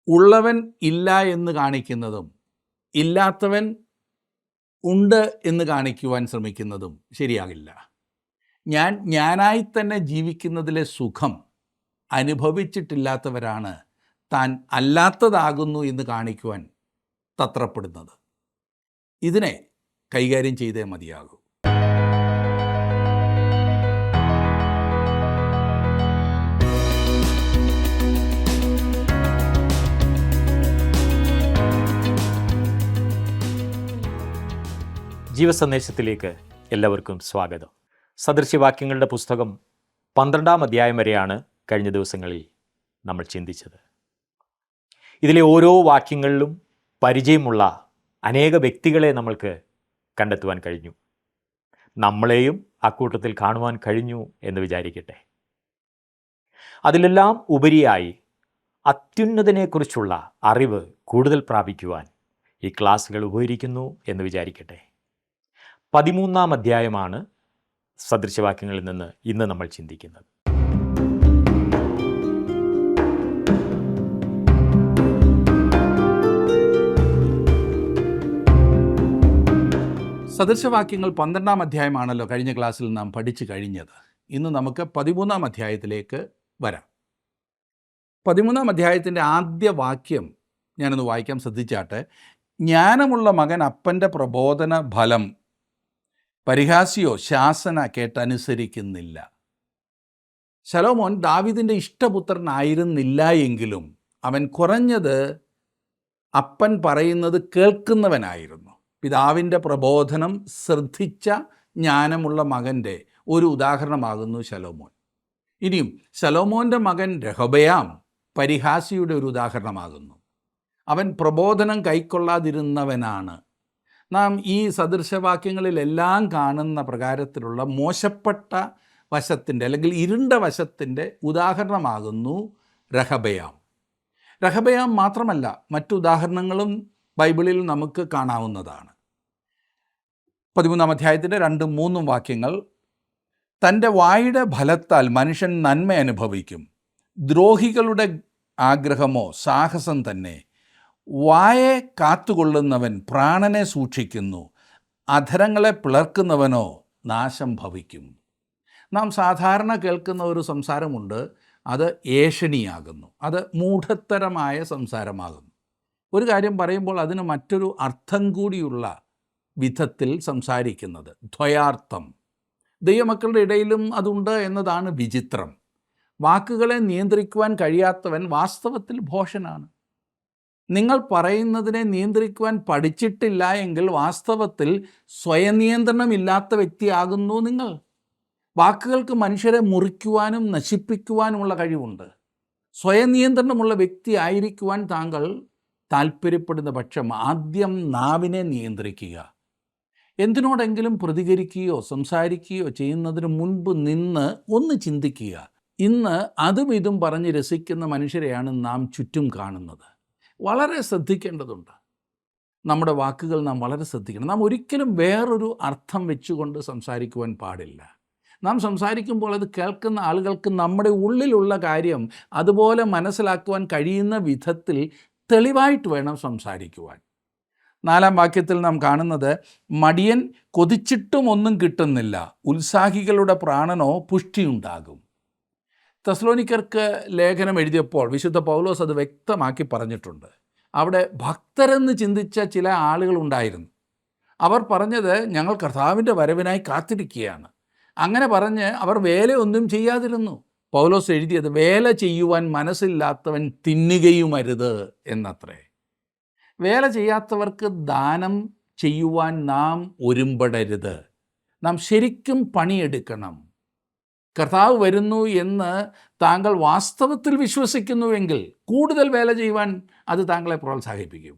ഉള്ളവൻ ഇല്ല എന്ന് കാണിക്കുന്നതും ഇല്ലാത്തവൻ ഉണ്ട് എന്ന് കാണിക്കുവാൻ ശ്രമിക്കുന്നതും ശരിയാകില്ല. ഞാനായി തന്നെ ജീവിക്കുന്നതിലെ സുഖം അനുഭവിച്ചിട്ടില്ലാത്തവരാണ് താൻ അല്ലാത്തതാകുന്നു എന്ന് കാണിക്കുവാൻ തത്രപ്പെടുന്നത്. ഇതിനെ കൈകാര്യം ചെയ്തേ മതിയാകൂ. ജീവസന്ദേശത്തിലേക്ക് എല്ലാവർക്കും സ്വാഗതം. സദൃശ്യവാക്യങ്ങളുടെ പുസ്തകം 12-ാം അധ്യായം വരെയാണ് കഴിഞ്ഞ ദിവസങ്ങളിൽ നമ്മൾ ചിന്തിച്ചത്. ഇതിലെ ഓരോ വാക്യങ്ങളിലും പരിചയമുള്ള അനേക വ്യക്തികളെ നമ്മൾക്ക് കണ്ടെത്തുവാൻ കഴിഞ്ഞു. നമ്മളെയും അക്കൂട്ടത്തിൽ കാണുവാൻ കഴിഞ്ഞു എന്ന് വിചാരിക്കട്ടെ. അതിലെല്ലാം ഉപരിയായി അത്യുന്നതനെക്കുറിച്ചുള്ള അറിവ് കൂടുതൽ പ്രാപിക്കുവാൻ ഈ ക്ലാസ്സുകൾ ഉപകരിക്കുന്നു എന്ന് വിചാരിക്കട്ടെ. 13-ാം അധ്യായമാണ് സദൃശ്യവാക്യങ്ങളിൽ നിന്ന് ഇന്ന് നമ്മൾ ചിന്തിക്കുന്നത്. സദൃശ്യവാക്യങ്ങൾ 12-ാം അധ്യായമാണല്ലോ കഴിഞ്ഞ ക്ലാസ്സിൽ നാം പഠിച്ചു കഴിഞ്ഞത്. ഇന്ന് നമുക്ക് 13-ാം അധ്യായത്തിലേക്ക് വരാം. 13-ാം അധ്യായത്തിൻ്റെ ആദ്യ വാക്യം ഞാനൊന്ന് വായിക്കാൻ ശ്രദ്ധിച്ചാട്ടെ. ജ്ഞാനമുള്ള മകൻ അപ്പൻ്റെ പ്രബോധന ഫലം, പരിഹാസിയോ ശാസന കേട്ടനുസരിക്കുന്നില്ല. ശലോമോൻ ദാവീദിൻ്റെ ഇഷ്ടപുത്രനായിരുന്നില്ല എങ്കിലും അവൻ കുറഞ്ഞത് അപ്പൻ പറയുന്നത് കേൾക്കുന്നവനായിരുന്നു. പിതാവിൻ്റെ പ്രബോധനം ശ്രദ്ധിച്ച ജ്ഞാനമുള്ള മകൻ്റെ ഒരു ഉദാഹരണമാകുന്നു ശലോമോൻ. ഇനിയും ശലോമോൻ്റെ മകൻ രഹോബയാം പരിഹാസിയുടെ ഒരു ഉദാഹരണമാകുന്നു. അവൻ പ്രബോധനം കൈക്കൊള്ളാതിരുന്നവനാണ്. നാം ഈ സദൃശവാക്യങ്ങളിലെല്ലാം കാണുന്ന പ്രകാരത്തിലുള്ള മോശപ്പെട്ട വശത്തിൻ്റെ അല്ലെങ്കിൽ ഇരുണ്ട വശത്തിൻ്റെ ഉദാഹരണമാകുന്നു രഹോബയാം. രഹോബയാം മാത്രമല്ല, മറ്റു ഉദാഹരണങ്ങളും ബൈബിളിൽ നമുക്ക് കാണാവുന്നതാണ്. 13-ാം അധ്യായത്തിൻ്റെ 2-3 വാക്യങ്ങൾ: തൻ്റെ വായുടെ ഫലത്താൽ മനുഷ്യൻ നന്മ അനുഭവിക്കും, ദ്രോഹികളുടെ ആഗ്രഹമോ സാഹസം തന്നെ. വായെ കാത്തുകൊള്ളുന്നവൻ പ്രാണനെ സൂക്ഷിക്കുന്നു, അധരങ്ങളെ പിളർക്കുന്നവനോ നാശം ഭവിക്കും. നാം സാധാരണ കേൾക്കുന്ന ഒരു സംസാരമുണ്ട്, അത് ഏഷണിയാകുന്നു, അത് മൂഢത്തരമായ സംസാരമാകുന്നു. ഒരു കാര്യം പറയുമ്പോൾ അതിന് മറ്റൊരു അർത്ഥം കൂടിയുള്ള വിധത്തിൽ സംസാരിക്കുന്നത് ദ്വയാർത്ഥം. ദൈവമക്കളുടെ ഇടയിലും അതുണ്ട് എന്നതാണ് വിചിത്രം. വാക്കുകളെ നിയന്ത്രിക്കുവാൻ കഴിയാത്തവൻ വാസ്തവത്തിൽ ഭോഷനാണ്. നിങ്ങൾ പറയുന്നതിനെ നിയന്ത്രിക്കുവാൻ പഠിച്ചിട്ടില്ല എങ്കിൽ വാസ്തവത്തിൽ സ്വയനിയന്ത്രണമില്ലാത്ത വ്യക്തിയാകുന്നു നിങ്ങൾ. വാക്കുകൾക്ക് മനുഷ്യരെ മുറിക്കുവാനും നശിപ്പിക്കുവാനുമുള്ള കഴിവുണ്ട്. സ്വയനിയന്ത്രണമുള്ള വ്യക്തി ആയിരിക്കുവാൻ താങ്കൾ താല്പര്യപ്പെടുന്ന പക്ഷം ആദ്യം നാവിനെ നിയന്ത്രിക്കുക. എന്തിനോടെങ്കിലും പ്രതികരിക്കുകയോ സംസാരിക്കുകയോ ചെയ്യുന്നതിന് മുൻപ് നിന്ന് ഒന്ന് ചിന്തിക്കുക. ഇന്ന് അതും ഇതും പറഞ്ഞ് രസിക്കുന്ന മനുഷ്യരെയാണ് നാം ചുറ്റും കാണുന്നത്. വളരെ ശ്രദ്ധിക്കേണ്ടതുണ്ട്. നമ്മുടെ വാക്കുകൾ നാം വളരെ ശ്രദ്ധിക്കണം. നാം ഒരിക്കലും വേറൊരു അർത്ഥം വെച്ചുകൊണ്ട് സംസാരിക്കുവാൻ പാടില്ല. നാം സംസാരിക്കുമ്പോൾ അത് കേൾക്കുന്ന ആളുകൾക്ക് നമ്മുടെ ഉള്ളിലുള്ള കാര്യം അതുപോലെ മനസ്സിലാക്കുവാൻ കഴിയുന്ന വിധത്തിൽ തെളിവായിട്ട് വേണം സംസാരിക്കുവാൻ. 4-ാം വാക്യത്തിൽ നാം കാണുന്നത്: മടിയൻ കൊതിച്ചിട്ടും ഒന്നും കിട്ടുന്നില്ല, ഉത്സാഹികളുടെ പ്രാണനോ പുഷ്ടിയുണ്ടാകും. തെസ്സലോനിക്കർക്ക് ലേഖനം എഴുതിയപ്പോൾ വിശുദ്ധ പൗലോസ് അത് വ്യക്തമാക്കി പറഞ്ഞിട്ടുണ്ട്. അവിടെ ഭക്തരെന്ന് ചിന്തിച്ച ചില ആളുകളുണ്ടായിരുന്നു. അവർ പറഞ്ഞത്, ഞങ്ങൾ കർത്താവിൻ്റെ വരവിനായി കാത്തിരിക്കുകയാണ്. അങ്ങനെ പറഞ്ഞ് അവർ വേലയൊന്നും ചെയ്യാതിരുന്നു. പൗലോസ് എഴുതിയത്, വേല ചെയ്യുവാൻ മനസ്സില്ലാത്തവൻ തിന്നുകയുമരുത് എന്നത്രേ. വേല ചെയ്യാത്തവർക്ക് ദാനം ചെയ്യുവാൻ നാം ഒരുമ്പെടരുത്. നാം ശരിക്കും പണിയെടുക്കണം. കർത്താവ് വരുന്നു എന്ന് താങ്കൾ വാസ്തവത്തിൽ വിശ്വസിക്കുന്നുവെങ്കിൽ കൂടുതൽ വേല ചെയ്യുവാൻ അത് താങ്കളെ പ്രോത്സാഹിപ്പിക്കും.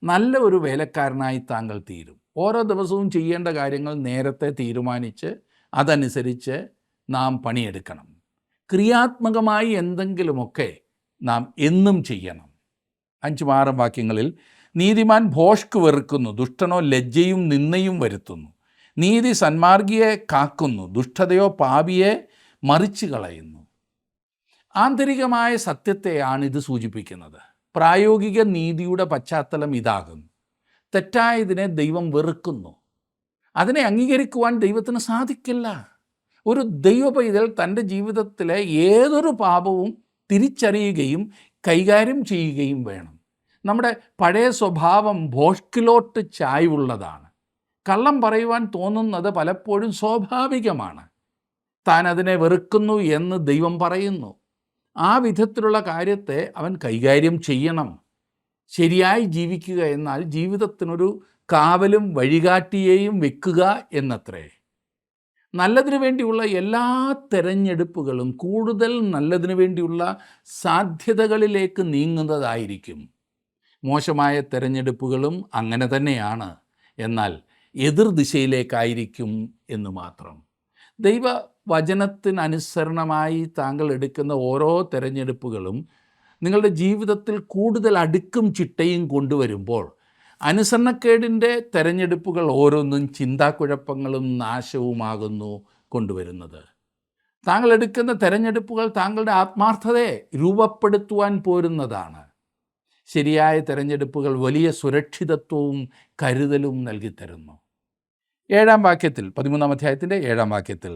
നല്ല ഒരു വേലക്കാരനായി താങ്കൾ തീരും. ഓരോ ദിവസവും ചെയ്യേണ്ട കാര്യങ്ങൾ നേരത്തെ തീരുമാനിച്ച് അതനുസരിച്ച് നാം പണിയെടുക്കണം. ക്രിയാത്മകമായി എന്തെങ്കിലുമൊക്കെ നാം എന്നും ചെയ്യണം. 5-6 വാക്യങ്ങളിൽ: നീതിമാൻ ഭോഷ്ക് വെറുക്കുന്നു, ദുഷ്ടനോ ലജ്ജയും നിന്ദയും വരുത്തുന്നു. നീതി സന്മാർഗിയെ കാക്കുന്നു, ദുഷ്ടതയോ പാപിയെ മറിച്ചു കളയുന്നു. ആന്തരികമായ സത്യത്തെയാണ് ഇത് സൂചിപ്പിക്കുന്നത്. പ്രായോഗിക നീതിയുടെ പശ്ചാത്തലം ഇതാകുന്നു. തെറ്റായതിനെ ദൈവം വെറുക്കുന്നു. അതിനെ അംഗീകരിക്കുവാൻ ദൈവത്തിന് സാധിക്കില്ല. ഒരു ദൈവ പൈതൽ തൻ്റെ ജീവിതത്തിലെ ഏതൊരു പാപവും തിരിച്ചറിയുകയും കൈകാര്യം ചെയ്യുകയും വേണം. നമ്മുടെ പഴയ സ്വഭാവം ഭോഷ്കിലോട്ട് ചായ്വുള്ളതാണ്. കള്ളം പറയുവാൻ തോന്നുന്നത് പലപ്പോഴും സ്വാഭാവികമാണ്. താൻ അതിനെ വെറുക്കുന്നു എന്ന് ദൈവം പറയുന്നു. ആ വിധത്തിലുള്ള കാര്യത്തെ അവൻ കൈകാര്യം ചെയ്യണം. ശരിയായി ജീവിക്കുക എന്നാൽ ജീവിതത്തിനൊരു കാവലും വഴികാട്ടിയെയും വെക്കുക എന്നത്രേ. നല്ലതിനു വേണ്ടിയുള്ള എല്ലാ തെരഞ്ഞെടുപ്പുകളും കൂടുതൽ നല്ലതിനു വേണ്ടിയുള്ള സാധ്യതകളിലേക്ക് നീങ്ങുന്നതായിരിക്കും. മോശമായ തെരഞ്ഞെടുപ്പുകളും അങ്ങനെ തന്നെയാണ്, എന്നാൽ എതിർദിശയിലേക്കായിരിക്കും എന്ന് മാത്രം. ദൈവവചനത്തിനനുസരണമായി താങ്കൾ എടുക്കുന്ന ഓരോ തെരഞ്ഞെടുപ്പുകളും നിങ്ങളുടെ ജീവിതത്തിൽ കൂടുതൽ അടുക്കും ചിട്ടയും കൊണ്ടുവരുമ്പോൾ അനുസരണക്കേടിൻ്റെ തെരഞ്ഞെടുപ്പുകൾ ഓരോന്നും ചിന്താക്കുഴപ്പങ്ങളും നാശവുമാകുന്നു കൊണ്ടുവരുന്നത്. താങ്കൾ എടുക്കുന്ന തെരഞ്ഞെടുപ്പുകൾ താങ്കളുടെ ആത്മാർത്ഥതയെ രൂപപ്പെടുത്തുവാൻ പോരുന്നതാണ്. ശരിയായ തെരഞ്ഞെടുപ്പുകൾ വലിയ സുരക്ഷിതത്വവും കരുതലും നൽകിത്തരുന്നു. 7-ാം വാക്യത്തിൽ, 13-ാം അധ്യായത്തിൻ്റെ 7-ാം വാക്യത്തിൽ,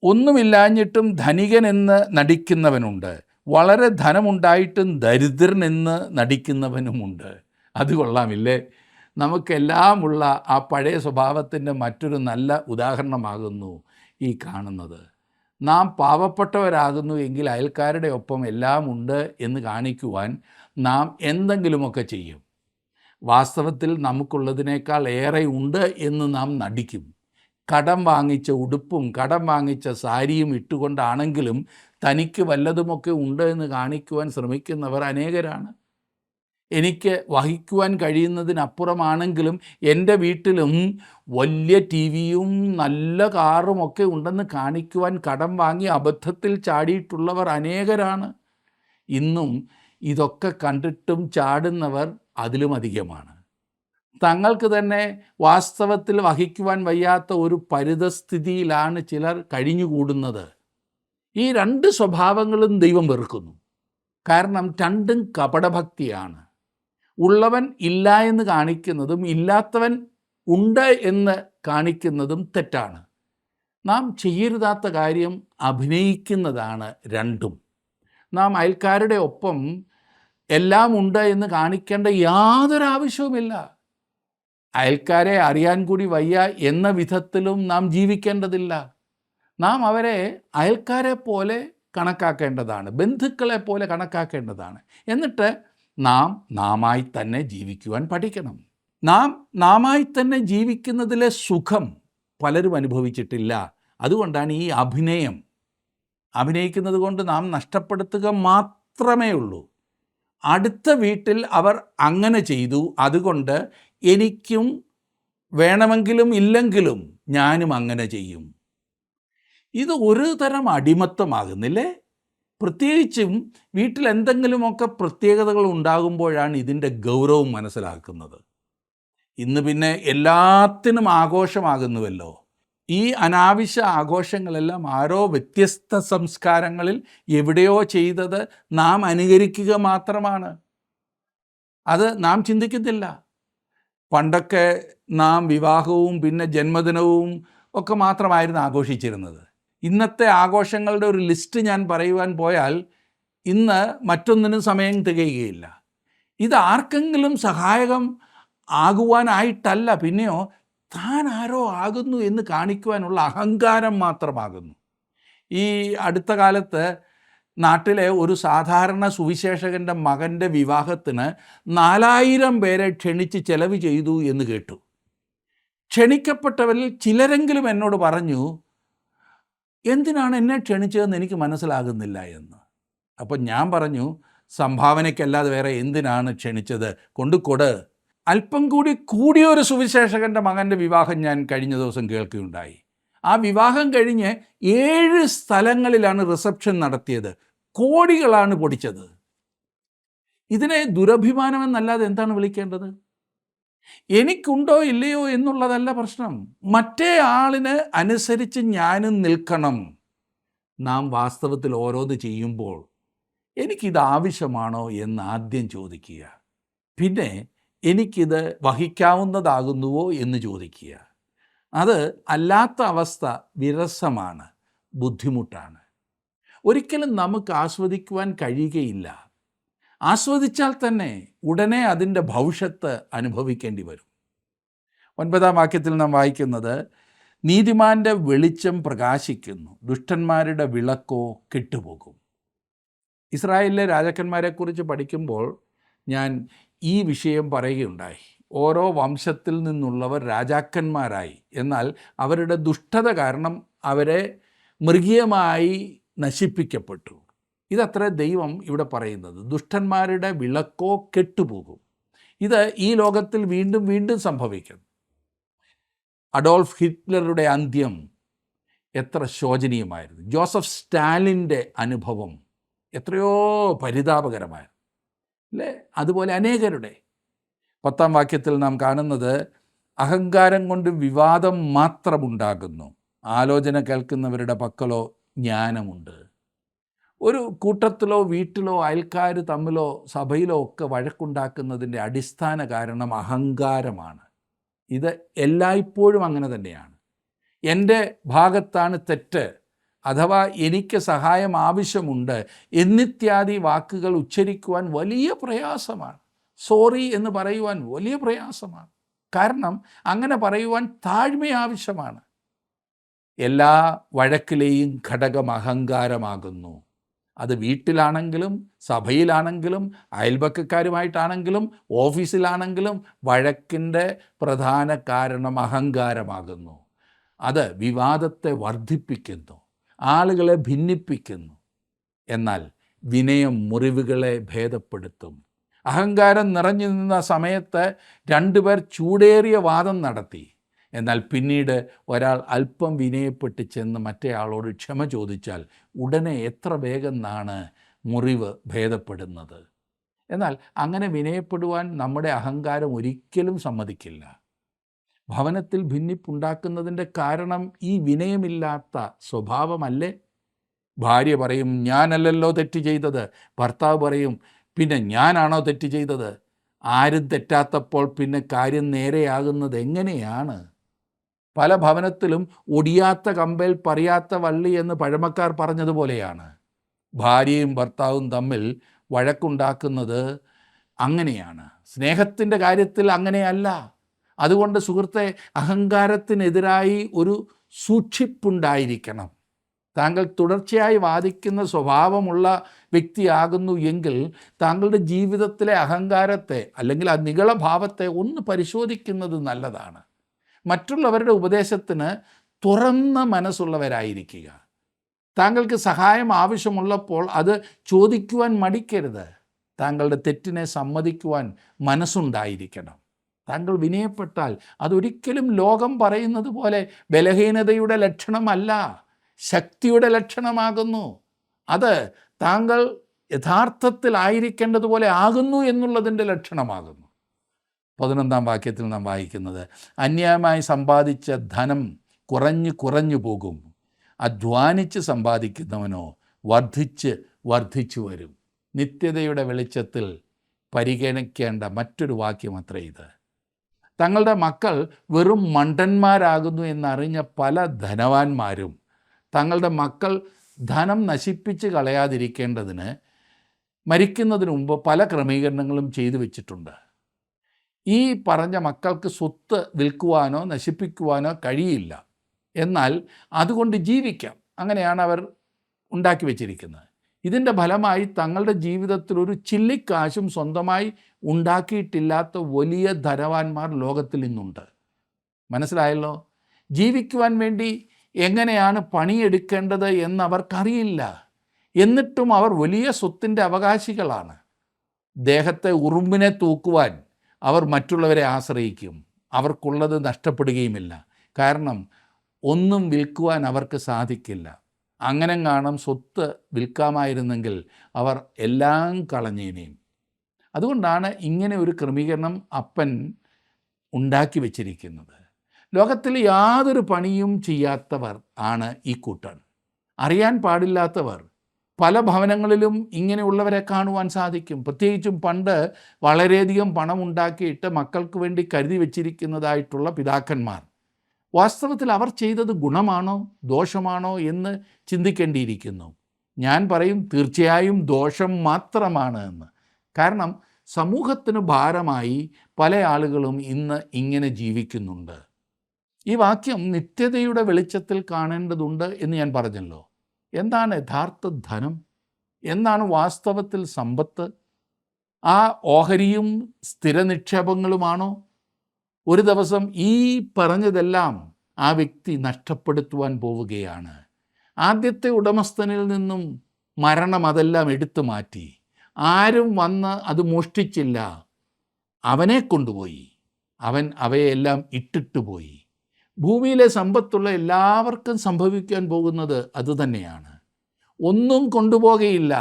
ഒന്നുമില്ലാഞ്ഞിട്ടും ധനികനെന്ന് നടിക്കുന്നവനുണ്ട്, വളരെ ധനമുണ്ടായിട്ടും ദരിദ്രനെന്ന് നടിക്കുന്നവനുമുണ്ട്. അത് കൊള്ളാമില്ലേ? നമുക്കെല്ലാമുള്ള ആ പഴയ സ്വഭാവത്തിൻ്റെ മറ്റൊരു നല്ല ഉദാഹരണമാകുന്നു ഈ കാണുന്നത്. നാം പാവപ്പെട്ടവരാകുന്നു എങ്കിൽ അയൽക്കാരുടെ ഒപ്പം എല്ലാം ഉണ്ട് എന്ന് കാണിക്കുവാൻ നാം എന്തെങ്കിലുമൊക്കെ ചെയ്യും. വാസ്തവത്തിൽ നമുക്കുള്ളതിനേക്കാൾ ഏറെ ഉണ്ട് എന്ന് നാം നടിക്കും. കടം വാങ്ങിച്ച ഉടുപ്പും കടം വാങ്ങിച്ച സാരിയും ഇട്ടുകൊണ്ടാണെങ്കിലും തനിക്ക് വല്ലതുമൊക്കെ ഉണ്ട് എന്ന് കാണിക്കുവാൻ ശ്രമിക്കുന്നവർ അനേകരാണ്. എനിക്ക് വഹിക്കുവാൻ കഴിയുന്നതിനപ്പുറമാണെങ്കിലും എൻ്റെ വീട്ടിലും വലിയ ടി വിയും നല്ല കാറുമൊക്കെ ഉണ്ടെന്ന് കാണിക്കുവാൻ കടം വാങ്ങി അബദ്ധത്തിൽ ചാടിയിട്ടുള്ളവർ അനേകരാണ്. ഇന്നും ഇതൊക്കെ കണ്ടിട്ടും ചാടുന്നവർ അതിലും അധികമാണ്. തങ്ങൾക്ക് തന്നെ വാസ്തവത്തിൽ വഹിക്കുവാൻ വയ്യാത്ത ഒരു പരിതസ്ഥിതിയിലാണ് ചിലർ കഴിഞ്ഞുകൂടുന്നത്. ഈ രണ്ട് സ്വഭാവങ്ങളും ദൈവം വെറുക്കുന്നു. കാരണം രണ്ടും കപടഭക്തിയാണ്. ഉള്ളവൻ ഇല്ല എന്ന് കാണിക്കുന്നതും ഇല്ലാത്തവൻ ഉണ്ട് എന്ന് കാണിക്കുന്നതും തെറ്റാണ്. നാം ചെയ്യരുതാത്ത കാര്യം അഭിനയിക്കുന്നതാണ് രണ്ടും. നാം അയൽക്കാരുടെ ഒപ്പം എല്ലാം ഉണ്ട് എന്ന് കാണിക്കേണ്ട യാതൊരു ആവശ്യവുമില്ല. അയൽക്കാരെ അറിയാൻ കൂടി വയ്യ എന്ന വിധത്തിലും നാം ജീവിക്കേണ്ടതില്ല. നാം അവരെ അയൽക്കാരെ പോലെ കണക്കാക്കേണ്ടതാണ്, ബന്ധുക്കളെ പോലെ കണക്കാക്കേണ്ടതാണ്. എന്നിട്ട് നാമായി തന്നെ ജീവിക്കുവാൻ പഠിക്കണം. നാമായി തന്നെ ജീവിക്കുന്നതിലെ സുഖം പലരും അനുഭവിച്ചിട്ടില്ല. അതുകൊണ്ടാണ് ഈ അഭിനയിക്കുന്നത് കൊണ്ട് നാം നഷ്ടപ്പെടുത്തുക മാത്രമേ ഉള്ളൂ. അടുത്ത വീട്ടിൽ അവർ അങ്ങനെ ചെയ്തു, അതുകൊണ്ട് എനിക്കും വേണമെങ്കിലും ഇല്ലെങ്കിലും ഞാനും അങ്ങനെ ചെയ്യും. ഇത് ഒരു തരം അടിമത്തമാകുന്നില്ലേ? പ്രത്യേകിച്ചും വീട്ടിൽ എന്തെങ്കിലുമൊക്കെ പ്രത്യേകതകൾ ഉണ്ടാകുമ്പോഴാണ് ഇതിൻ്റെ ഗൗരവം മനസ്സിലാക്കുന്നത്. ഇന്ന് പിന്നെ എല്ലാത്തിനും ആഘോഷമാകുന്നുവല്ലോ. ഈ അനാവശ്യ ആഘോഷങ്ങളെല്ലാം ആരോ വ്യത്യസ്ത സംസ്കാരങ്ങളിൽ എവിടെയോ ചെയ്തത് നാം അനുകരിക്കുക മാത്രമാണ്. അത് നാം ചിന്തിക്കുന്നില്ല. പണ്ടൊക്കെ നാം വിവാഹവും പിന്നെ ജന്മദിനവും ഒക്കെ മാത്രമായിരുന്നു ആഘോഷിച്ചിരുന്നത്. ഇന്നത്തെ ആഘോഷങ്ങളുടെ ഒരു ലിസ്റ്റ് ഞാൻ പറയുവാൻ പോയാൽ ഇന്ന് മറ്റൊന്നിനും സമയം തികയുകയില്ല. ഇത് ആർക്കെങ്കിലും സഹായകം ആകുവാനായിട്ടല്ല, പിന്നെയോ താൻ ആരോ ആകുന്നു എന്ന് കാണിക്കുവാനുള്ള അഹങ്കാരം മാത്രമാകുന്നു. ഈ അടുത്ത കാലത്ത് നാട്ടിലെ ഒരു സാധാരണ സുവിശേഷകൻ്റെ മകൻ്റെ വിവാഹത്തിന് 4000 പേരെ ക്ഷണിച്ച് ചെലവ് ചെയ്തു എന്ന് കേട്ടു. ക്ഷണിക്കപ്പെട്ടവരിൽ ചിലരെങ്കിലും എന്നോട് പറഞ്ഞു, എന്തിനാണ് എന്നെ ക്ഷണിച്ചതെന്ന് എനിക്ക് മനസ്സിലാകുന്നില്ല എന്ന്. അപ്പം ഞാൻ പറഞ്ഞു, സംഭാവനയ്ക്കല്ലാതെ വേറെ എന്തിനാണ് ക്ഷണിച്ചത്, കൊണ്ടുകൊട്. അല്പം കൂടിയൊരു സുവിശേഷകൻ്റെ മകൻ്റെ വിവാഹം ഞാൻ കഴിഞ്ഞ ദിവസം കേൾക്കുകയുണ്ടായി. ആ വിവാഹം കഴിഞ്ഞ് 7 സ്ഥലങ്ങളിലാണ് റിസപ്ഷൻ നടത്തിയത്. കോടികളാണ് പൊടിച്ചത്. ഇതിനെ ദുരഭിമാനമെന്നല്ലാതെ എന്താണ് വിളിക്കേണ്ടത്? എനിക്കുണ്ടോ ഇല്ലയോ എന്നുള്ളതല്ല പ്രശ്നം. മറ്റേ ആളിന് അനുസരിച്ച് ഞാനും നിൽക്കണം. നാം വാസ്തവത്തിൽ ഓരോന്ന് ചെയ്യുമ്പോൾ എനിക്കിത് ആവശ്യമാണോ എന്ന് ആദ്യം ചോദിക്കുക. പിന്നെ എനിക്കിത് വഹിക്കാവുന്നതാകുന്നുവോ എന്ന് ചോദിക്കുക. അത് അല്ലാത്ത അവസ്ഥ വിരസമാണ്, ബുദ്ധിമുട്ടാണ്. ഒരിക്കലും നമുക്ക് ആസ്വദിക്കുവാൻ കഴിയുകയില്ല. ആസ്വദിച്ചാൽ തന്നെ ഉടനെ അതിൻ്റെ ഭവിഷ്യത്ത് അനുഭവിക്കേണ്ടി വരും. 9-ാം വാക്യത്തിൽ നാം വായിക്കുന്നത്, നീതിമാൻ്റെ വെളിച്ചം പ്രകാശിക്കുന്നു, ദുഷ്ടന്മാരുടെ വിളക്കോ കെട്ടുപോകും. ഇസ്രായേലിലെ രാജാക്കന്മാരെക്കുറിച്ച് പഠിക്കുമ്പോൾ ഞാൻ ഈ വിഷയം പറയുകയുണ്ടായി. ഓരോ വംശത്തിൽ നിന്നുള്ളവർ രാജാക്കന്മാരായി, എന്നാൽ അവരുടെ ദുഷ്ടത കാരണം അവരെ മൃഗീയമായി നശിപ്പിക്കപ്പെട്ടു. ഇതത്ര ദൈവം ഇവിടെ പറയുന്നത്. ദുഷ്ടന്മാരുടെ വിളക്കോ കെട്ടുപോകും. ഇത് ഈ ലോകത്തിൽ വീണ്ടും വീണ്ടും സംഭവിക്കുന്നു. അഡോൾഫ് ഹിറ്റ്ലറുടെ അന്ത്യം എത്ര ശോചനീയമായിരുന്നു. ജോസഫ് സ്റ്റാലിൻ്റെ അനുഭവം എത്രയോ പരിതാപകരമായിരുന്നു, അല്ലേ? അതുപോലെ അനേകരുടെ. 10-ാം വാക്യത്തിൽ നാം കാണുന്നത്, അഹങ്കാരം കൊണ്ട് വിവാദം മാത്രമുണ്ടാകുന്നു, ആലോചന കേൾക്കുന്നവരുടെ പക്കലോ ജ്ഞാനമുണ്ട്. ഒരു കൂട്ടത്തിലോ വീട്ടിലോ അയൽക്കാർ തമ്മിലോ സഭയിലോ ഒക്കെ വഴക്കുണ്ടാക്കുന്നതിൻ്റെ അടിസ്ഥാന കാരണം അഹങ്കാരമാണ്. ഇത് എല്ലായ്പ്പോഴും അങ്ങനെ തന്നെയാണ്. എൻ്റെ ഭാഗത്താണ് തെറ്റ്, അഥവാ എനിക്ക് സഹായം ആവശ്യമുണ്ട് എന്നിത്യാദി വാക്കുകൾ ഉച്ചരിക്കുവാൻ വലിയ പ്രയാസമാണ്. സോറി എന്ന് പറയുവാൻ വലിയ പ്രയാസമാണ്. കാരണം അങ്ങനെ പറയുവാൻ താഴ്മ ആവശ്യമാണ്. എല്ലാ വഴക്കിലെയും ഘടകം അഹങ്കാരമാകുന്നു. അത് വീട്ടിലാണെങ്കിലും സഭയിലാണെങ്കിലും അയൽപക്കക്കാരുമായിട്ടാണെങ്കിലും ഓഫീസിലാണെങ്കിലും വഴക്കിൻ്റെ പ്രധാന കാരണം അഹങ്കാരമാകുന്നു. അത് വിവാദത്തെ വർദ്ധിപ്പിക്കുന്നു, ആളുകളെ ഭിന്നിപ്പിക്കുന്നു. എന്നാൽ വിനയം മുറിവുകളെ ഭേദപ്പെടുത്തും. അഹങ്കാരം നിറഞ്ഞു നിന്ന സമയത്ത് 2 പേർ ചൂടേറിയ വാദം നടത്തി. എന്നാൽ പിന്നീട് ഒരാൾ അല്പം വിനയപ്പെട്ട് ചെന്ന് മറ്റേയാളോട് ക്ഷമ ചോദിച്ചാൽ ഉടനെ എത്ര വേഗം മുറിവ് ഭേദപ്പെടുന്നത്. എന്നാൽ അങ്ങനെ വിനയപ്പെടുവാൻ നമ്മുടെ അഹങ്കാരം ഒരിക്കലും സമ്മതിക്കില്ല. ഭവനത്തിൽ ഭിന്നിപ്പുണ്ടാക്കുന്നതിൻ്റെ കാരണം ഈ വിനയമില്ലാത്ത സ്വഭാവമല്ലേ? ഭാര്യ പറയും, ഞാനല്ലല്ലോ തെറ്റ് ചെയ്തത്. ഭർത്താവ് പറയും, പിന്നെ ഞാനാണോ തെറ്റ് ചെയ്തത്? ആരും തെറ്റാത്തപ്പോൾ പിന്നെ കാര്യം നേരെയാകുന്നത് എങ്ങനെയാണ്? പല ഭവനത്തിലും ഒടിയാത്ത കമ്പേൽ പറയാത്ത വള്ളി എന്ന് പഴമക്കാർ പറഞ്ഞതുപോലെയാണ്. ഭാര്യയും ഭർത്താവും തമ്മിൽ വഴക്കുണ്ടാക്കുന്നത് അങ്ങനെയാണ്. സ്നേഹത്തിൻ്റെ കാര്യത്തിൽ അങ്ങനെയല്ല. അതുകൊണ്ട് സുഹൃത്തെ, അഹങ്കാരത്തിനെതിരായി ഒരു സൂക്ഷിപ്പുണ്ടായിരിക്കണം. താങ്കൾ തുടർച്ചയായി വാദിക്കുന്ന സ്വഭാവമുള്ള വ്യക്തിയാകുന്നു എങ്കിൽ താങ്കളുടെ ജീവിതത്തിലെ അഹങ്കാരത്തെ അല്ലെങ്കിൽ ആ നിഗളഭാവത്തെ ഒന്ന് പരിശോധിക്കുന്നത് നല്ലതാണ്. മറ്റുള്ളവരുടെ ഉപദേശത്തിന് തുറന്ന മനസ്സുള്ളവരായിരിക്കുക. താങ്കൾക്ക് സഹായം ആവശ്യമുള്ളപ്പോൾ അത് ചോദിക്കുവാൻ മടിക്കരുത്. താങ്കളുടെ തെറ്റിനെ സമ്മതിക്കുവാൻ മനസ്സുണ്ടായിരിക്കണം. താങ്കൾ വിനയപ്പെട്ടാൽ അതൊരിക്കലും ലോകം പറയുന്നത് പോലെ ബലഹീനതയുടെ ലക്ഷണമല്ല, ശക്തിയുടെ ലക്ഷണമാകുന്നു. അത് താങ്കൾ യഥാർത്ഥത്തിലായിരിക്കേണ്ടതുപോലെ ആകുന്നു എന്നുള്ളതിൻ്റെ ലക്ഷണമാകുന്നു. 11-ാം വാക്യത്തിൽ നാം വായിക്കുന്നത്, അന്യായമായി സമ്പാദിച്ച ധനം കുറഞ്ഞു പോകും, അധ്വാനിച്ച് സമ്പാദിക്കുന്നവനോ വർദ്ധിച്ചു വരും. നിത്യതയുടെ വെളിച്ചത്തിൽ പരിഗണിക്കേണ്ട മറ്റൊരു വാക്യമത്രേ ഇത്. തങ്ങളുടെ മക്കൾ വെറും മണ്ടന്മാരാകുന്നു എന്നറിഞ്ഞ പല ധനവാന്മാരും തങ്ങളുടെ മക്കൾ ധനം നശിപ്പിച്ച് കളയാതിരിക്കേണ്ടതിന് മരിക്കുന്നതിന് മുമ്പ് പല ക്രമീകരണങ്ങളും ചെയ്തു വെച്ചിട്ടുണ്ട്. ഈ പറഞ്ഞ മക്കൾക്ക് സ്വത്ത് വിൽക്കുവാനോ നശിപ്പിക്കുവാനോ കഴിയില്ല, എന്നാൽ അതുകൊണ്ട് ജീവിക്കാം. അങ്ങനെയാണ് അവർ ഉണ്ടാക്കി വച്ചിരിക്കുന്നത്. ഇതിൻ്റെ ഫലമായി തങ്ങളുടെ ജീവിതത്തിൽ ഒരു ചില്ലിക്കാശും സ്വന്തമായി ഉണ്ടാക്കിയിട്ടില്ലാത്ത വലിയ ധനവാന്മാർ ലോകത്തിൽ ഇന്നുണ്ട്. മനസ്സിലായല്ലോ? ജീവിക്കുവാൻ വേണ്ടി എങ്ങനെയാണ് പണിയെടുക്കേണ്ടത് എന്നവർക്കറിയില്ല. എന്നിട്ടും അവർ വലിയ സ്വത്തിൻ്റെ അവകാശികളാണ്. ദേഹത്തെ ഉറുമ്പിനെ തൂക്കുവാൻ അവർ മറ്റുള്ളവരെ ആശ്രയിക്കും. അവർക്കുള്ളത് നഷ്ടപ്പെടുകയുമില്ല. കാരണം ഒന്നും വിൽക്കുവാൻ അവർക്ക് സാധിക്കില്ല. അങ്ങനെ കാണും സ്വത്ത് വിൽക്കാമായിരുന്നെങ്കിൽ അവർ എല്ലാം കളഞ്ഞേനെയും. അതുകൊണ്ടാണ് ഇങ്ങനെ ഒരു ക്രമീകരണം അപ്പൻ ഉണ്ടാക്കി വച്ചിരിക്കുന്നത്. ലോകത്തിൽ യാതൊരു പണിയും ചെയ്യാത്തവർ ആണ് ഈ കൂട്ടർ. അറിയാൻ പാടില്ലാത്തവർ, പല ഭവനങ്ങളിലും ഇങ്ങനെയുള്ളവരെ കാണുവാൻ സാധിക്കും. പ്രത്യേകിച്ചും പണ്ട് വളരെയധികം പണം ഉണ്ടാക്കിയിട്ട് മക്കൾക്ക് വേണ്ടി കരുതി വച്ചിരിക്കുന്നതായിട്ടുള്ള പിതാക്കന്മാർ. വാസ്തവത്തിൽ അവർ ചെയ്തത് ഗുണമാണോ ദോഷമാണോ എന്ന് ചിന്തിക്കേണ്ടിയിരിക്കുന്നു. ഞാൻ പറയും തീർച്ചയായും ദോഷം മാത്രമാണ് എന്ന്. കാരണം സമൂഹത്തിന് ഭാരമായി പല ആളുകളും ഇന്ന് ഇങ്ങനെ ജീവിക്കുന്നുണ്ട്. ഈ വാക്യം നിത്യതയുടെ വെളിച്ചത്തിൽ കാണേണ്ടതുണ്ട് എന്ന് ഞാൻ പറഞ്ഞല്ലോ. എന്താണ് യഥാർത്ഥ ധനം? എന്താണ് വാസ്തവത്തിൽ സമ്പത്ത്? ആ ഓഹരിയും സ്ഥിര നിക്ഷേപങ്ങളുമാണോ? ഒരു ദിവസം ഈ പറഞ്ഞതെല്ലാം ആ വ്യക്തി നഷ്ടപ്പെടുത്തുവാൻ പോവുകയാണ്. ആദ്യത്തെ ഉടമസ്ഥനിൽ നിന്നും മരണം അതെല്ലാം എടുത്തു മാറ്റി. ആരും വന്ന് അത് മോഷ്ടിച്ചില്ല. അവനെ കൊണ്ടുപോയി. അവൻ അവയെല്ലാം ഇട്ടിട്ട് പോയി. ഭൂമിയിലെ സമ്പത്തുള്ള എല്ലാവർക്കും സംഭവിക്കാൻ പോകുന്നത് അതുതന്നെയാണ്. ഒന്നും കൊണ്ടുപോകുകയില്ല.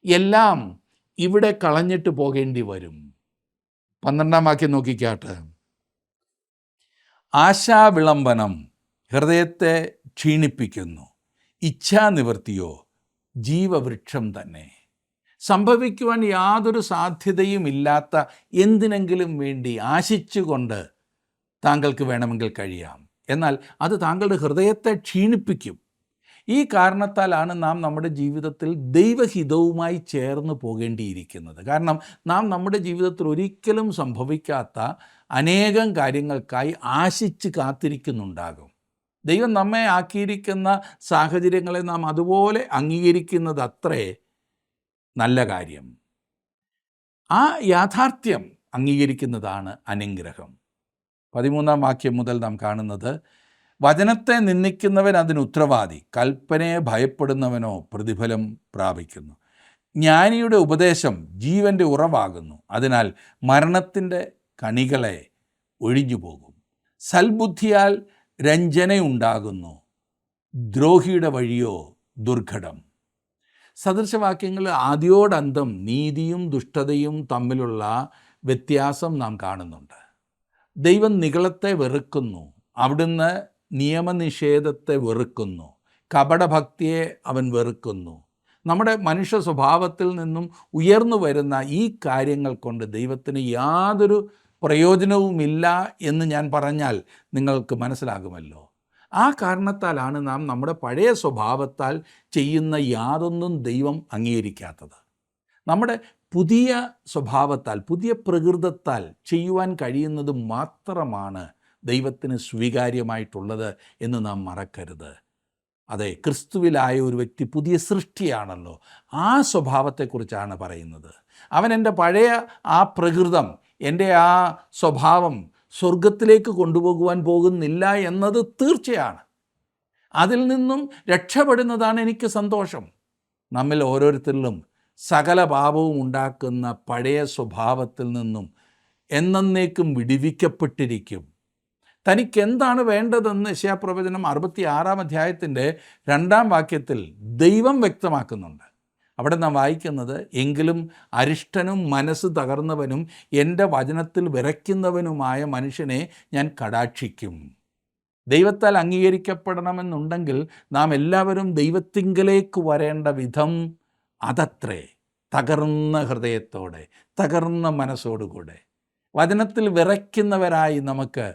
എല്ലാം ഇവിടെ കളഞ്ഞിട്ട് പോകേണ്ടി വരും. 12-ാം വാക്യം നോക്കിക്കാട്ട്. ആശാവിളംബനം ഹൃദയത്തെ ക്ഷീണിപ്പിക്കുന്നു, ഇച്ഛാനിവൃത്തിയോ ജീവവൃക്ഷം തന്നെ. സംഭവിക്കുവാൻ യാതൊരു സാധ്യതയുമില്ലാത്ത എന്തിനെങ്കിലും വേണ്ടി ആശിച്ചുകൊണ്ട് താങ്കൾക്ക് വേണമെങ്കിൽ കഴിയാം. എന്നാൽ അത് താങ്കളുടെ ഹൃദയത്തെ ക്ഷീണിപ്പിക്കും. ഈ കാരണത്താലാണ് നാം നമ്മുടെ ജീവിതത്തിൽ ദൈവഹിതവുമായി ചേർന്ന് പോകേണ്ടിയിരിക്കുന്നത്. കാരണം നാം നമ്മുടെ ജീവിതത്തിൽ ഒരിക്കലും സംഭവിക്കാത്ത അനേകം കാര്യങ്ങൾക്കായി ആശിച്ച് കാത്തിരിക്കുന്നുണ്ടാകും. ദൈവം നമ്മെ ആക്കിയിരിക്കുന്ന സാഹചര്യങ്ങളെ നാം അതുപോലെ അംഗീകരിക്കുന്നത് അത്രേ നല്ല കാര്യം. ആ യാഥാർത്ഥ്യം അംഗീകരിക്കുന്നതാണ് അനുഗ്രഹം. 13-ാം വാക്യം മുതൽ നാം കാണുന്നത്, വചനത്തെ നിന്ദിക്കുന്നവൻ അതിന് ഉത്തരവാദി, കൽപ്പനയെ ഭയപ്പെടുന്നവനോ പ്രതിഫലം പ്രാപിക്കുന്നു. ജ്ഞാനിയുടെ ഉപദേശം ജീവൻ്റെ ഉറവാകുന്നു, അതിനാൽ മരണത്തിൻ്റെ കണികളെ ഒഴിഞ്ഞു പോകും. സൽബുദ്ധിയാൽ രഞ്ജനയുണ്ടാകുന്നു, ദ്രോഹിയുടെ വഴിയോ ദുർഘടം. സദൃശവാക്യങ്ങൾ ആദ്യോടന്തം നീതിയും ദുഷ്ടതയും തമ്മിലുള്ള വ്യത്യാസം നാം കാണുന്നുണ്ട്. ദൈവം നിഗളത്തെ വെറുക്കുന്നു, അവിടുന്ന് നിയമനിഷേധത്തെ വെറുക്കുന്നു, കപടഭക്തിയെ അവൻ വെറുക്കുന്നു. നമ്മുടെ മനുഷ്യ സ്വഭാവത്തിൽ നിന്നും ഉയർന്നു വരുന്ന ഈ കാര്യങ്ങൾ കൊണ്ട് ദൈവത്തിന് യാതൊരു പ്രയോജനവുമില്ല എന്ന് ഞാൻ പറഞ്ഞാൽ നിങ്ങൾക്ക് മനസ്സിലാകുമല്ലോ. ആ കാരണത്താലാണ് നാം നമ്മുടെ പഴയ സ്വഭാവത്താൽ ചെയ്യുന്ന യാതൊന്നും ദൈവം അംഗീകരിക്കാത്തത്. നമ്മുടെ പുതിയ സ്വഭാവത്താൽ, പുതിയ പ്രകൃതത്താൽ ചെയ്യുവാൻ കഴിയുന്നത് മാത്രമാണ് ദൈവത്തിന് സ്വീകാര്യമായിട്ടുള്ളത് എന്ന് നാം മറക്കരുത്. അതെ, ക്രിസ്തുവിലായ ഒരു വ്യക്തി പുതിയ സൃഷ്ടിയാണല്ലോ. ആ സ്വഭാവത്തെക്കുറിച്ചാണ് പറയുന്നത്. അവൻ എൻ്റെ പഴയ ആ പ്രകൃതം, എൻ്റെ ആ സ്വഭാവം സ്വർഗത്തിലേക്ക് കൊണ്ടുപോകുവാൻ പോകുന്നില്ല എന്നത് തീർച്ചയാണ്. അതിൽ നിന്നും രക്ഷപ്പെടുന്നതാണ് എനിക്ക് സന്തോഷം. നമ്മിൽ ഓരോരുത്തരിലും സകല പാപവും ഉണ്ടാക്കുന്ന പഴയ സ്വഭാവത്തിൽ നിന്നും എന്നേക്കും വിടുവിക്കപ്പെട്ടിരിക്കും. തനിക്കെന്താണ് വേണ്ടതെന്ന് യെശയ്യാപ്രവചനം 66-ാം അധ്യായത്തിൻ്റെ 2-ാം വാക്യത്തിൽ ദൈവം വ്യക്തമാക്കുന്നുണ്ട്. അവിടെ നാം വായിക്കുന്നത്, എങ്കിലും അരിഷ്ടനും മനസ്സ് തകർന്നവനും എൻ്റെ വചനത്തിൽ വിറയ്ക്കുന്നവനുമായ മനുഷ്യനെ ഞാൻ കടാക്ഷിക്കും. ദൈവത്താൽ അംഗീകരിക്കപ്പെടണമെന്നുണ്ടെങ്കിൽ നാം എല്ലാവരും ദൈവത്തിങ്കലേക്ക് വരേണ്ട വിധം അതത്രേ. തകർന്ന ഹൃദയത്തോടെ, തകർന്ന മനസ്സോടുകൂടെ വചനത്തിൽ വിറയ്ക്കുന്നവരായി നമുക്ക്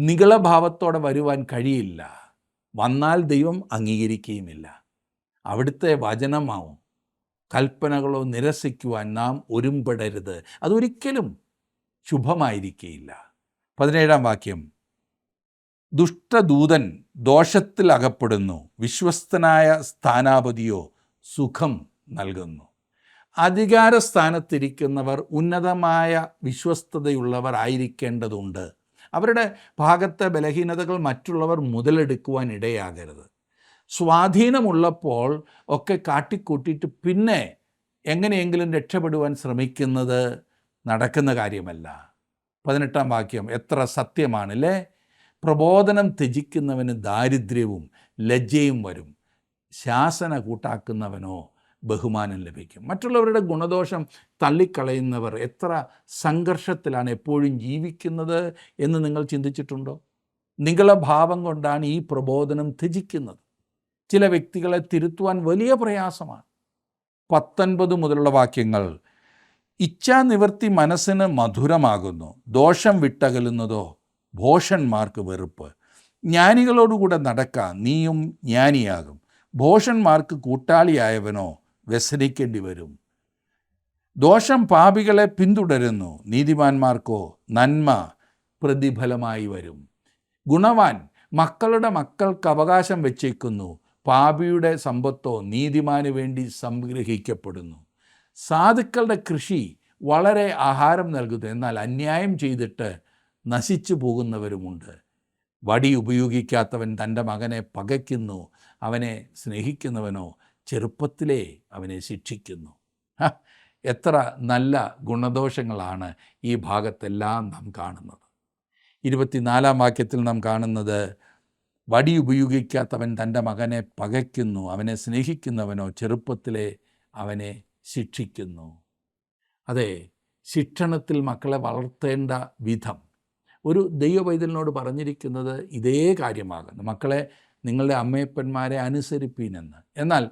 നിഗളഭാവത്തോടെ വരുവാൻ കഴിയില്ല. വന്നാൽ ദൈവം അംഗീകരിക്കുകയുമില്ല. അവിടുത്തെ വചനമോ കൽപ്പനകളോ നിരസിക്കുവാൻ നാം ഒരുമ്പെടരുത്. അതൊരിക്കലും ശുഭമായിരിക്കുകയില്ല. 17-ാം വാക്യം, ദുഷ്ടദൂതൻ ദോഷത്തിൽ അകപ്പെടുന്നു, വിശ്വസ്തനായ സ്ഥാനാപതിയോ സുഖം നൽകുന്നു. അധികാരസ്ഥാനത്തിരിക്കുന്നവർ ഉന്നതമായ വിശ്വസ്തതയുള്ളവർ ആയിരിക്കേണ്ടതുണ്ട്. അവരുടെ ഭാഗത്തെ ബലഹീനതകൾ മറ്റുള്ളവർ മുതലെടുക്കുവാൻ ഇടയാകരുത്. സ്വാധീനമുള്ളപ്പോൾ ഒക്കെ കാട്ടിക്കൂട്ടിയിട്ട് പിന്നെ എങ്ങനെയെങ്കിലും രക്ഷപ്പെടുവാൻ ശ്രമിക്കുന്നത് നടക്കുന്ന കാര്യമല്ല. 18-ാം വാക്യം എത്ര സത്യമാണല്ലേ. പ്രബോധനം ത്യജിക്കുന്നവന് ദാരിദ്ര്യവും ലജ്ജയും വരും, ശാസന കൂട്ടാക്കുന്നവനോ ബഹുമാനം ലഭിക്കും. മറ്റുള്ളവരുടെ ഗുണദോഷം തള്ളിക്കളയുന്നവർ എത്ര സംഘർഷത്തിലാണ് എപ്പോഴും ജീവിക്കുന്നത് എന്ന് നിങ്ങൾ ചിന്തിച്ചിട്ടുണ്ടോ? നിഗളഭാവം കൊണ്ടാണ് ഈ പ്രബോധനം ത്യജിക്കുന്നത്. ചില വ്യക്തികളെ തിരുത്തുവാൻ വലിയ പ്രയാസമാണ്. 19 മുതലുള്ള വാക്യങ്ങൾ: ഇച്ഛാനിവൃത്തി മനസ്സിന് മധുരമാകുന്നു, ദോഷം വിട്ടകലുന്നതോ ഭോഷന്മാർക്ക് വെറുപ്പ്. ജ്ഞാനികളോടുകൂടെ നടക്ക, നീയും ജ്ഞാനിയാകും. ഭോഷന്മാർക്ക് കൂട്ടാളിയായവനോ വ്യസനിക്കേണ്ടി വരും. ദോഷം പാപികളെ പിന്തുടരുന്നു, നീതിമാന്മാർക്കോ നന്മ പ്രതിഫലമായി വരും. ഗുണവാൻ മക്കളുടെ മക്കൾക്ക് അവകാശം വച്ചേക്കുന്നു, പാപിയുടെ സമ്പത്തോ നീതിമാന് വേണ്ടി സംഗ്രഹിക്കപ്പെടുന്നു. സാധുക്കളുടെ കൃഷി വളരെ ആഹാരം നൽകുന്നു, എന്നാൽ അന്യായം ചെയ്തിട്ട് നശിച്ചു പോകുന്നവരുമുണ്ട്. വടി ഉപയോഗിക്കാത്തവൻ തൻ്റെ മകനെ പകയ്ക്കുന്നു, അവനെ സ്നേഹിക്കുന്നവനോ ചെറുപ്പത്തിലേ അവനെ ശിക്ഷിക്കുന്നു. എത്ര നല്ല ഗുണദോഷങ്ങളാണ് ഈ ഭാഗത്തെല്ലാം നാം കാണുന്നത്. 24-ാം വാക്യത്തിൽ നാം കാണുന്നത്: വടി ഉപയോഗിക്കാത്തവൻ തൻ്റെ മകനെ പകയ്ക്കുന്നു, അവനെ സ്നേഹിക്കുന്നവനോ ചെറുപ്പത്തിലെ അവനെ ശിക്ഷിക്കുന്നു. അതെ, ശിക്ഷണത്തിൽ മക്കളെ വളർത്തേണ്ട വിധം ഒരു ദൈവവൈതലിനോട് പറഞ്ഞിരിക്കുന്നത് ഇതേ കാര്യമാകുന്നു. മക്കളെ, നിങ്ങളുടെ അമ്മയപ്പന്മാരെ അനുസരിപ്പീനെന്ന്. എന്നാൽ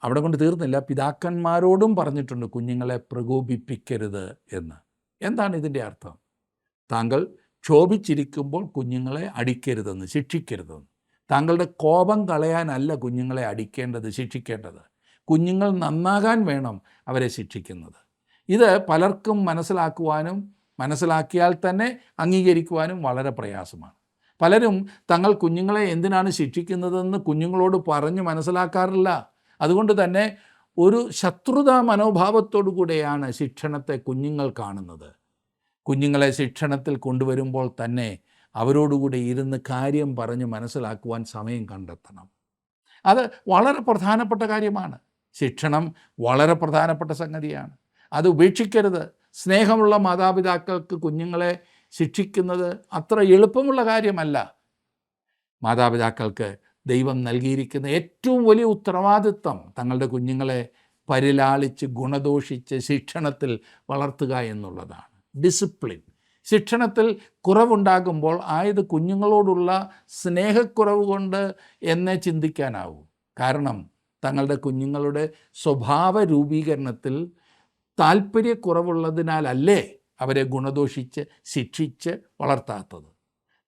അവിടെ കൊണ്ട് തീർന്നില്ല, പിതാക്കന്മാരോടും പറഞ്ഞിട്ടുണ്ട് കുഞ്ഞുങ്ങളെ പ്രകോപിപ്പിക്കരുത് എന്ന്. എന്താണ് ഇതിൻ്റെ അർത്ഥം? താങ്കൾ ക്ഷോഭിച്ചിരിക്കുമ്പോൾ കുഞ്ഞുങ്ങളെ അടിക്കരുതെന്ന്, ശിക്ഷിക്കരുതെന്ന്. താങ്കളുടെ കോപം കളയാനല്ല കുഞ്ഞുങ്ങളെ അടിക്കേണ്ടത്, ശിക്ഷിക്കേണ്ടത്. കുഞ്ഞുങ്ങൾ നന്നാകാൻ വേണം അവരെ ശിക്ഷിക്കുന്നത്. ഇത് പലർക്കും മനസ്സിലാക്കിയാൽ തന്നെ അംഗീകരിക്കുവാനും വളരെ പ്രയാസമാണ്. പലരും തങ്ങൾ കുഞ്ഞുങ്ങളെ എന്തിനാണ് ശിക്ഷിക്കുന്നതെന്ന് കുഞ്ഞുങ്ങളോട് പറഞ്ഞ് മനസ്സിലാക്കാറില്ല. അതുകൊണ്ട് തന്നെ ഒരു ശത്രുതാ മനോഭാവത്തോടു കൂടെയാണ് ശിക്ഷണത്തെ കുഞ്ഞുങ്ങൾ കാണുന്നത്. കുഞ്ഞുങ്ങളെ ശിക്ഷണത്തിൽ കൊണ്ടുവരുമ്പോൾ തന്നെ അവരോടുകൂടി ഇരുന്ന് കാര്യം പറഞ്ഞ് മനസ്സിലാക്കുവാൻ സമയം കണ്ടെത്തണം. അത് വളരെ പ്രധാനപ്പെട്ട കാര്യമാണ്. ശിക്ഷണം വളരെ പ്രധാനപ്പെട്ട സംഗതിയാണ്. അത് ഉപേക്ഷിക്കരുത്. സ്നേഹമുള്ള മാതാപിതാക്കൾക്ക് കുഞ്ഞുങ്ങളെ ശിക്ഷിക്കുന്നത് അത്ര എളുപ്പമുള്ള കാര്യമല്ല. മാതാപിതാക്കൾക്ക് ദൈവം നൽകിയിരിക്കുന്ന ഏറ്റവും വലിയ ഉത്തരവാദിത്വം തങ്ങളുടെ കുഞ്ഞുങ്ങളെ പരിലാളിച്ച് ഗുണദോഷിച്ച് ശിക്ഷണത്തിൽ വളർത്തുക എന്നുള്ളതാണ്. ഡിസിപ്ലിൻ. ശിക്ഷണത്തിൽ കുറവുണ്ടാകുമ്പോൾ ആയത് കുഞ്ഞുങ്ങളോടുള്ള സ്നേഹക്കുറവ് കൊണ്ട് എന്നേ ചിന്തിക്കാനാവൂ. കാരണം തങ്ങളുടെ കുഞ്ഞുങ്ങളുടെ സ്വഭാവ രൂപീകരണത്തിൽ താല്പര്യക്കുറവുള്ളതിനാലല്ലേ അവരെ ഗുണദോഷിച്ച് ശിക്ഷിച്ച് വളർത്താത്തത്.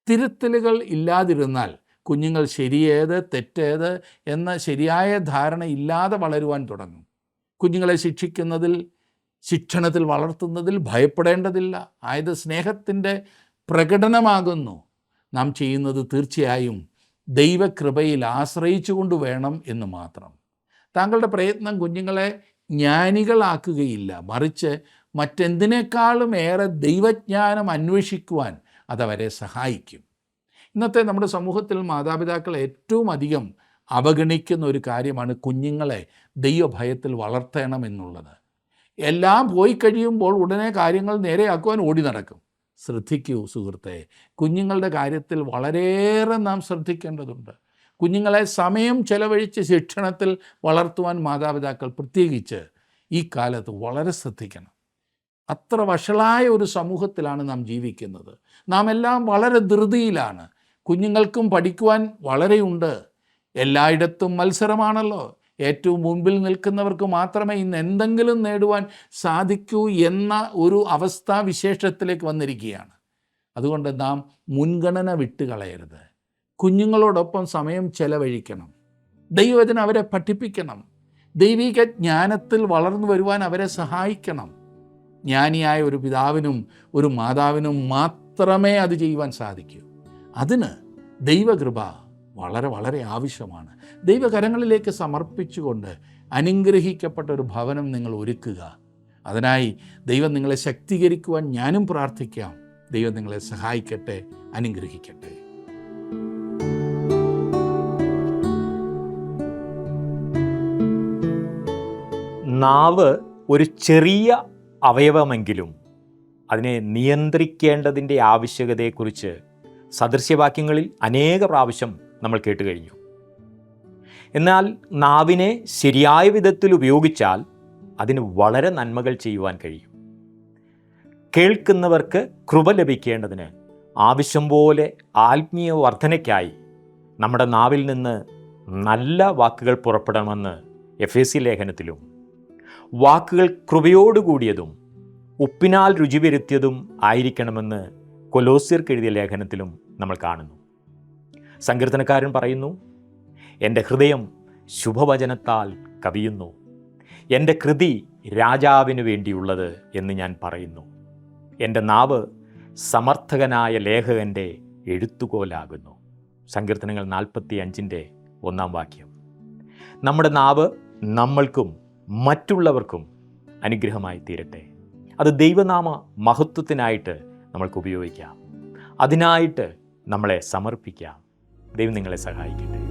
തിരുത്തലുകൾ ഇല്ലാതിരുന്നാൽ കുഞ്ഞുങ്ങൾ ശരിയേത് തെറ്റേത് എന്ന ശരിയായ ധാരണ ഇല്ലാതെ വളരുവാൻ തുടങ്ങും. കുഞ്ഞുങ്ങളെ ശിക്ഷണത്തിൽ വളർത്തുന്നതിൽ ഭയപ്പെടേണ്ടതില്ല. ആയത് സ്നേഹത്തിൻ്റെ പ്രകടനമാകുന്നു. നാം ചെയ്യുന്നത് തീർച്ചയായും ദൈവകൃപയിൽ ആശ്രയിച്ചുകൊണ്ട് വേണം എന്ന് മാത്രം. താങ്കളുടെ പ്രയത്നം കുഞ്ഞുങ്ങളെ ജ്ഞാനികളാക്കുകയില്ല, മറിച്ച് മറ്റെന്തിനേക്കാളും ഏറെ ദൈവജ്ഞാനം അന്വേഷിക്കുവാൻ അതവരെ സഹായിക്കും. ഇന്നത്തെ നമ്മുടെ സമൂഹത്തിൽ മാതാപിതാക്കൾ ഏറ്റവും അധികം അവഗണിക്കുന്ന ഒരു കാര്യമാണ് കുഞ്ഞുങ്ങളെ ദൈവഭയത്തിൽ വളർത്തണമെന്നുള്ളത്. എല്ലാം പോയി കഴിയുമ്പോൾ ഉടനെ കാര്യങ്ങൾ നേരെയാക്കുവാൻ ഓടി നടക്കും. ശ്രദ്ധിക്കൂ സുഹൃത്തെ, കുഞ്ഞുങ്ങളുടെ കാര്യത്തിൽ വളരെയേറെ നാം ശ്രദ്ധിക്കേണ്ടതുണ്ട്. കുഞ്ഞുങ്ങളെ സമയം ചെലവഴിച്ച് ശിക്ഷണത്തിൽ വളർത്തുവാൻ മാതാപിതാക്കൾ പ്രത്യേകിച്ച് ഈ കാലത്ത് വളരെ ശ്രദ്ധിക്കണം. അത്ര വഷളായ ഒരു സമൂഹത്തിലാണ് നാം ജീവിക്കുന്നത്. നാം എല്ലാം വളരെ ധൃതിയിലാണ്. കുഞ്ഞുങ്ങൾക്കും പഠിക്കുവാൻ വളരെയുണ്ട്. എല്ലായിടത്തും മത്സരമാണല്ലോ. ഏറ്റവും മുൻപിൽ നിൽക്കുന്നവർക്ക് മാത്രമേ ഇന്ന് എന്തെങ്കിലും നേടുവാൻ സാധിക്കൂ എന്ന ഒരു അവസ്ഥാവിശേഷത്തിലേക്ക് വന്നിരിക്കുകയാണ്. അതുകൊണ്ട് നാം മുൻഗണന വിട്ടുകളയരുത്. കുഞ്ഞുങ്ങളോടൊപ്പം സമയം ചെലവഴിക്കണം. ദൈവവചനം അവരെ പഠിപ്പിക്കണം. ദൈവിക ജ്ഞാനത്തിൽ വളർന്നു വരുവാൻ അവരെ സഹായിക്കണം. ജ്ഞാനിയായ ഒരു പിതാവിനും ഒരു മാതാവിനും മാത്രമേ അത് ചെയ്യുവാൻ സാധിക്കൂ. അതിന് ദൈവകൃപ വളരെ വളരെ ആവശ്യമാണ്. ദൈവകരങ്ങളിലേക്ക് സമർപ്പിച്ചുകൊണ്ട് അനുഗ്രഹിക്കപ്പെട്ട ഒരു ഭവനം നിങ്ങൾ ഒരുക്കുക. അതിനായി ദൈവം നിങ്ങളെ ശക്തീകരിക്കുവാൻ ഞാനും പ്രാർത്ഥിക്കാം. ദൈവം നിങ്ങളെ സഹായിക്കട്ടെ, അനുഗ്രഹിക്കട്ടെ. നാവ് ഒരു ചെറിയ അവയവമെങ്കിലും അതിനെ നിയന്ത്രിക്കേണ്ടതിൻ്റെ ആവശ്യകതയെക്കുറിച്ച് സദൃശ്യവാക്യങ്ങളിൽ അനേക പ്രാവശ്യം നമ്മൾ കേട്ട് കഴിഞ്ഞു. എന്നാൽ നാവിനെ ശരിയായ വിധത്തിൽ ഉപയോഗിച്ചാൽ അതിന് വളരെ നന്മകൾ ചെയ്യുവാൻ കഴിയും. കേൾക്കുന്നവർക്ക് കൃപ ലഭിക്കേണ്ടതിന് ആവശ്യം പോലെ ആത്മീയ വർധനയ്ക്കായി നമ്മുടെ നാവിൽ നിന്ന് നല്ല വാക്കുകൾ പുറപ്പെടണമെന്ന് എഫേസ്യ ലേഖനത്തിലും, വാക്കുകൾ കൃപയോടുകൂടിയതും ഉപ്പിനാൽ രുചി വരുത്തിയതും ആയിരിക്കണമെന്ന് കൊലോസ്യർക്ക് എഴുതിയ ലേഖനത്തിലും നമ്മൾ കാണുന്നു. സങ്കീർത്തനക്കാരൻ പറയുന്നു, എൻ്റെ ഹൃദയം ശുഭവചനത്താൽ കവിയുന്നു, എൻ്റെ കൃതി രാജാവിന് വേണ്ടിയുള്ളത് എന്ന് ഞാൻ പറയുന്നു. എൻ്റെ നാവ് സമർത്ഥകനായ ലേഖകൻ്റെ എഴുത്തുകോലാകുന്നു. സങ്കീർത്തനങ്ങൾ 45:1 നമ്മുടെ നാവ് നമ്മൾക്കും മറ്റുള്ളവർക്കും അനുഗ്രഹമായി തീരട്ടെ. അത് ദൈവനാമ മഹത്വത്തിനായിട്ട് നമ്മൾക്ക് ഉപയോഗിക്കാം. അതിനായിട്ട് നമ്മളെ സമർപ്പിക്കാം. ദൈവം നിങ്ങളെ സഹായിക്കട്ടെ.